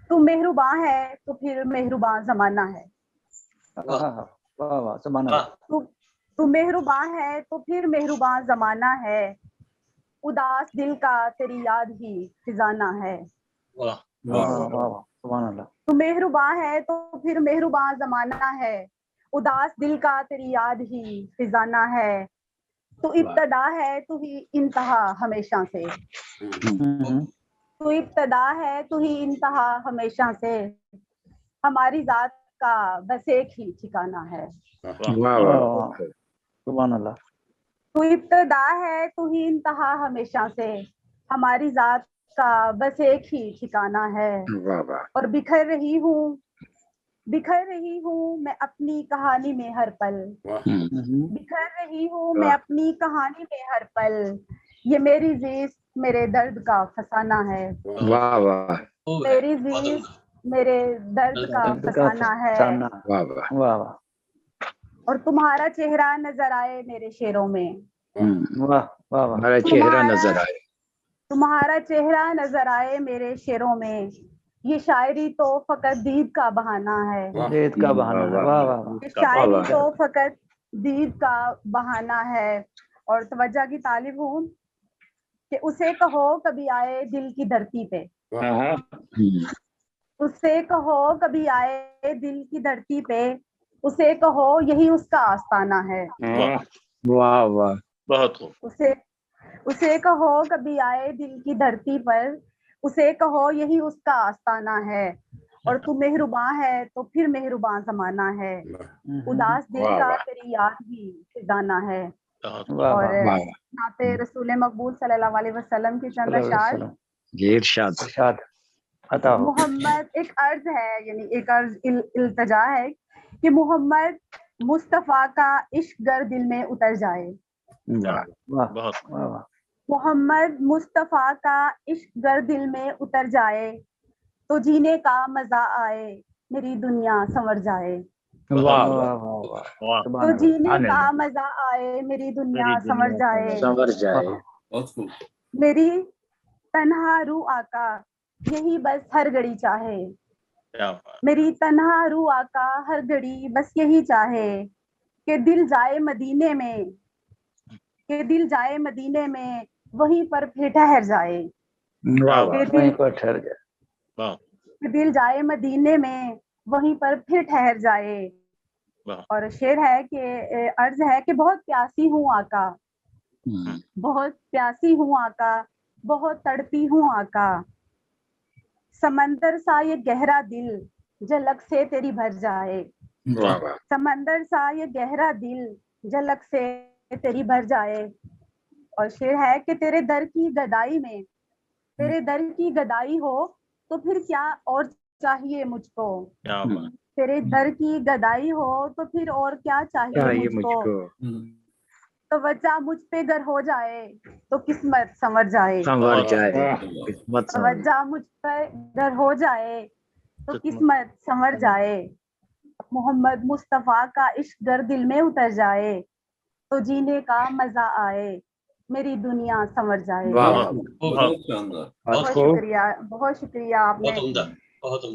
تو مہرباں ہے تو پھر مہرباں زمانہ ہے. تو مہرباں ہے تو پھر مہرباں زمانہ ہے، اداس دل کا تیری یاد ہی خزانہ ہے. تو مہرباں ہے تو پھر مہرباں زمانہ ہے، اداس دل کا تیری یاد ہی خزانہ ہے. تو ابتدا ہے تو ہی انتہا ہمیشہ سے، تو ابتدا ہے تو ہی انتہا ہمیشہ سے، ہماری ذات کا بس ایک ہی ٹھکانہ ہے. سبحان اللہ. تو ابتدا ہے تو ہی انتہا ہمیشہ سے، ہماری ذات کا بس ایک ہی ٹھکانہ ہے. اور بکھر رہی ہوں میں اپنی کہانی میں ہر پل، بکھر رہی ہوں میں اپنی کہانی میں ہر پل، یہ میری زیست میرے درد کا فسانہ ہے. میری زیست میرے درد کا فسانہ ہے. اور تمہارا چہرہ نظر آئے میرے شعروں میں، تمہارا چہرہ نظر آئے میرے شعروں میں، یہ شاعری تو فقط دید کا بہانہ ہے. یہ شاعری تو فقط دید کا بہانہ ہے. اور توجہ کی طالب ہوں کہ اسے کہو کبھی آئے دل کی دھرتی پہ، اسے کہو کبھی آئے دل کی دھرتی پہ، اسے کہو یہی اس کا آستانہ ہے. بہت خوب. اسے کہو کبھی آئے دل کی دھرتی پر، اسے کہو یہی اس کا آستانہ ہے. اور تو مہرباں ہے تو پھر مہرباں زمانہ ہے، اداس دل کا تیری یاد ہی خزانہ ہے. اور نعت رسول مقبول صلی اللہ علیہ وسلم کی چند اشعار. محمد ایک عرض ہے، یعنی ایک عرض التجا ہے کہ محمد مصطفیٰ کا عشق گر دل میں اتر جائے، محمد مصطفیٰ کا عشق گر دل میں اتر جائے، تو جینے کا مزہ آئے میری دنیا سنور جائے. تو جینے کا مزہ آئے میری دنیا سنور جائے. میری تنہا روح آقا یہی بس ہر گھڑی چاہے، میری تنہا روح آقا ہر گھڑی بس یہی چاہے، کہ دل جائے مدینے میں، کہ دل جائے مدینے میں وہیں پر پھر ٹھہر جائے. کہ دل جائے مدینے میں وہیں پر پھر ٹھہر جائے. اور شعر ہے کہ عرض ہے کہ بہت پیاسی ہوں آقا، بہت پیاسی ہوں آقا، بہت تڑپی ہوں آقا، سمندر سا یہ گہرا دل جھلک سے تیری بھر جائے. سمندر سا یہ گہرا دل جھلک سے تیری بھر جائے. اور شعر ہے کہ تیرے در کی گدائی میں، تیرے در کی گدائی ہو تو پھر کیا اور چاہیے مجھ کو، تیرے در کی گدائی ہو تو پھر اور کیا چاہیے مجھ کو. توجہ مجھ پہ گر ہو جائے تو قسمت سنور جائے، توجہ مجھ پہ گر ہو جائے تو قسمت سنور جائے. محمد مصطفیٰ کا عشق گر دل میں اتر جائے، تو جینے کا مزہ آئے میری دنیا سنور جائے. بہت شکریہ، بہت شکریہ. آپ نے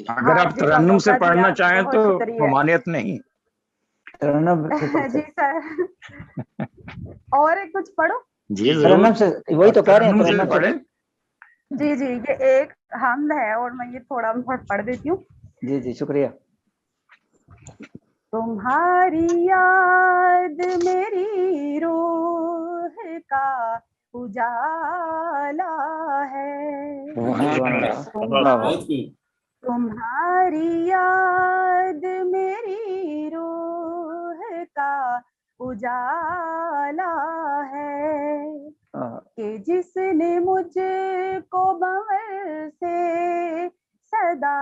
اگر آپ ترنم سے پڑھنا چاہیں تو ممانعت نہیں. جی سر، اور کچھ پڑھو. جی ترنم سے وہی تو کہہ رہے ہیں پڑھیں. جی یہ ایک حمد ہے اور میں یہ تھوڑا بہت پڑھ دیتی ہوں. جی شکریہ. تمہاری یاد میری روح کا اجالا ہے، تمہاری یاد میری روح کا اجالا ہے، کہ جس نے مجھ کو بغیر سے صدا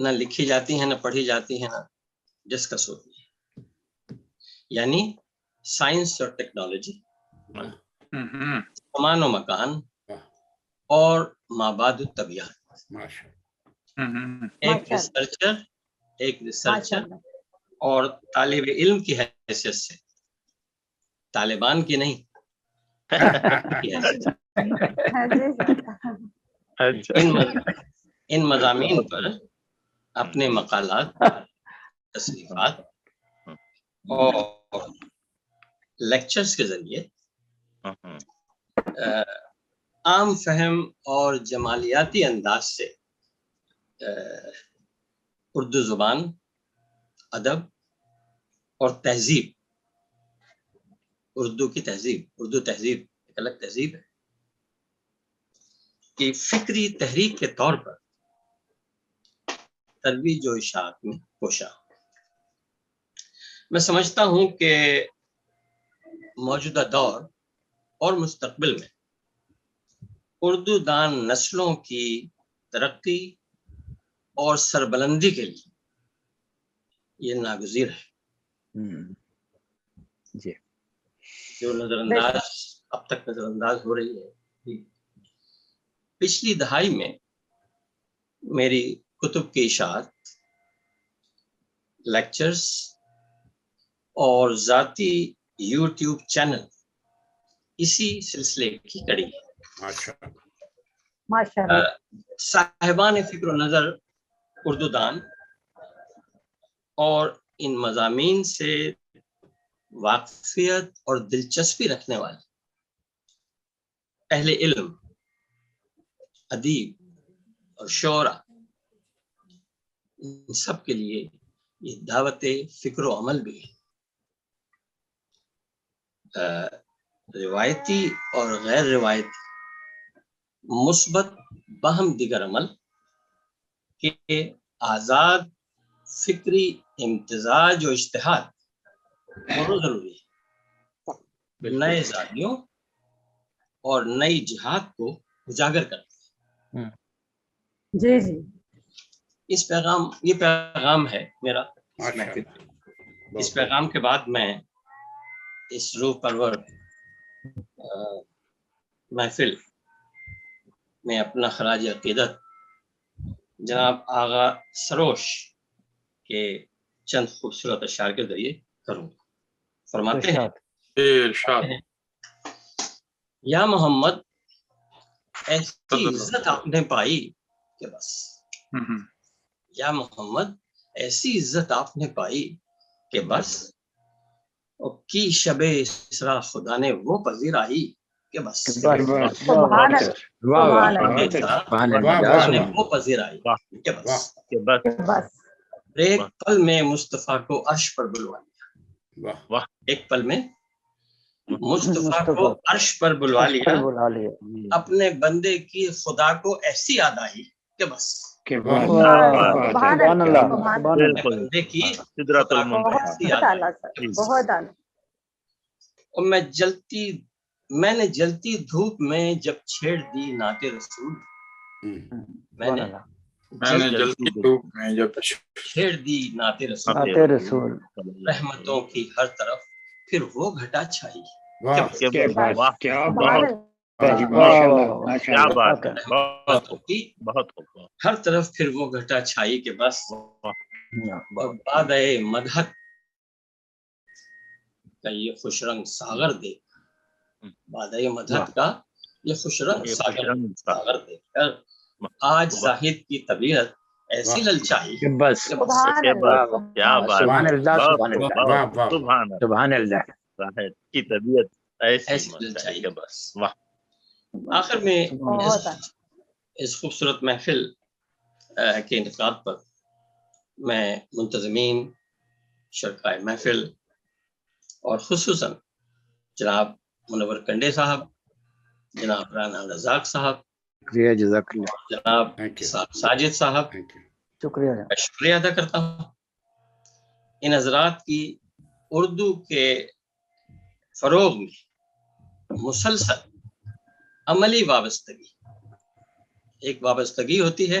نہ لکھی جاتی ہیں نہ پڑھی جاتی ہیں نہ ڈسکس ہوتی ہے، یعنی سائنس اور ٹیکنالوجی، زمان و مکان اور مابعد الطبیعت۔ ایک ریسرچر اور طالب علم کی حیثیت سے، طالبان کی نہیں، ان مضامین پر اپنے مقالات، تصنیفات اور لیکچرز کے ذریعے عام فہم اور جمالیاتی انداز سے اردو زبان، ادب اور تہذیب، اردو کی تہذیب، اردو تہذیب ایک الگ تہذیب ہے، کہ فکری تحریک کے طور پر ترویج و اشاعت میں کوشاں۔ میں سمجھتا ہوں کہ موجودہ دور اور مستقبل میں اردو دان نسلوں کی ترقی اور سربلندی کے لیے یہ ناگزیر ہے، جی، جو نظر انداز اب تک نظر انداز ہو رہی ہے۔ پچھلی دہائی میں میری کتب کی اشاعت، لیکچرز اور ذاتی یوٹیوب چینل اسی سلسلے کی کڑی ہے۔ صاحبان فکر و نظر اردو دان اور ان مضامین سے واقفیت اور دلچسپی رکھنے والے اہل علم، ادیب اور شعراء، ان سب کے لیے یہ دعوت فکر و عمل بھی ہے۔ روایتی اور غیر روایتی مثبت باہم دیگر عمل کے آزاد فکری امتزاج و اجتہاد بہت ضروری ہے، نئے زاویوں اور نئی جہات کو اجاگر کرتے ہیں۔ جی جی، یہ پیغام ہے میرا اس پیغام کے بعد میں اس روح پرور محفل میں اپنا خراج عقیدت جناب آغا سروش کے چند خوبصورت اشعار کے ذریعے کروں۔ فرماتے ہیں، یا محمد ایسی عزت آپ نے پائی کہ بس، یا محمد ایسی عزت آپ نے پائی کہ بس، اور کی شب اسرا خدا نے وہ پذیر آئی کہ بس، وہ پذیر آئی کہ بس، ایک پل میں مصطفیٰ کو عرش پر بلوا لیا، ایک پل میں مصطفیٰ کو عرش پر بلوا لیا، اپنے بندے کی خدا کو ایسی یاد آئی کہ بس، بندے کی خدا کو ایسی یاد آئی۔ اور میں نے جلتی دھوپ میں جب چھیڑ دی نعت رسول، میں نے جلتی دھوپ میں جب چھیڑ دی نعت رسول، رحمتوں کی ہر طرف پھر وہ گھٹا چھائی، ہر طرف پھر وہ گھٹا چھائی کہ بس، اور بادئے مدحت کا یہ خوش رنگ ساغر دے، بادئے مدحت کا یہ خوش رنگ ساغر دے کر آج زاہد کی طبیعت ایسی للچائی کہ بس، سبحان اللہ، زاہد کی طبیعت ایسی للچائی کہ بس۔ آخر میں اس خوبصورت محفل کے انعقاد پر میں منتظمین، شرکائے محفل اور خصوصاً جناب منور کنڈے صاحب، جناب رانا رزاق صاحب، جناب ساجد صاحب کا شکریہ ادا کرتا ہوں۔ ان حضرات کی اردو کے فروغ میں مسلسل عملی وابستگی، ایک وابستگی ہوتی ہے